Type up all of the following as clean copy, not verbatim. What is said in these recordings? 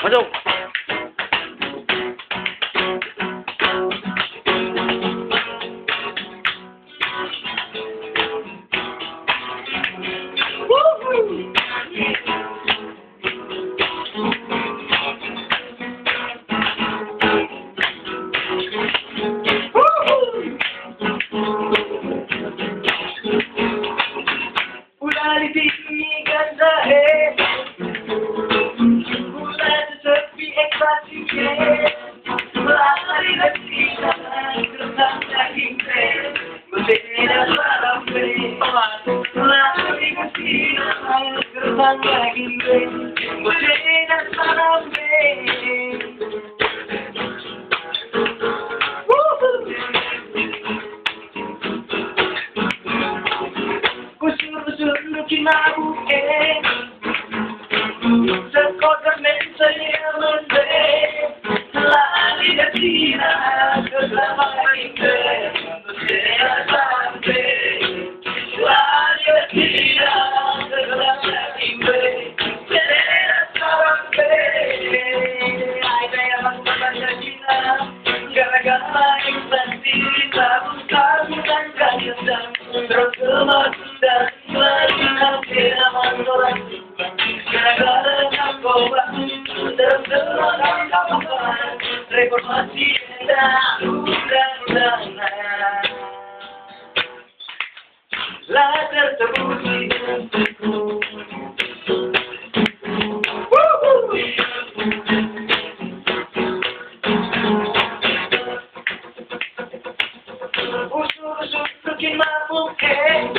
Masuk. Udah ditinggikan jahe, udah sepi ekspresinya, melari dan tidak tentang daging teh, berbeda sampai melari dan tidak tentang daging teh, berbeda sampai. Kinabuhin sa kodamen sa yaman lagi na sila kasama kayo kaya sabi lagi na sila kasama kayo kaya sabi ay kaya magpapanya sila gara-gara yung sandili sa bukan kanyang terus kemasdan reformasi dan undang-undangan latar terbukti usul-usul bikin mabukeh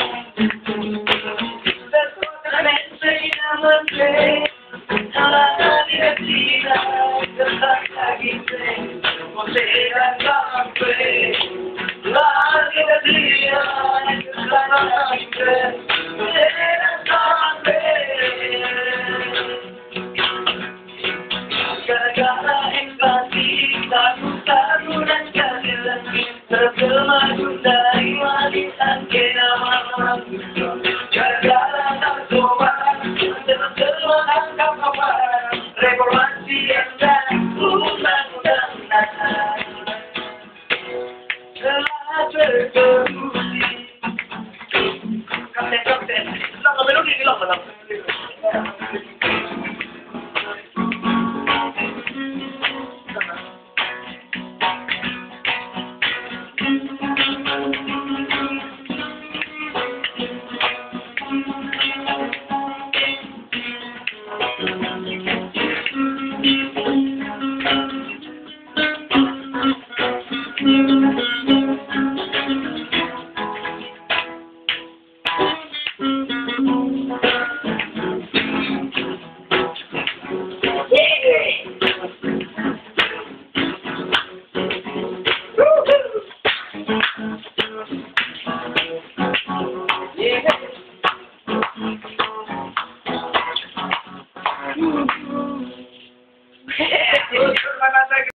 lagi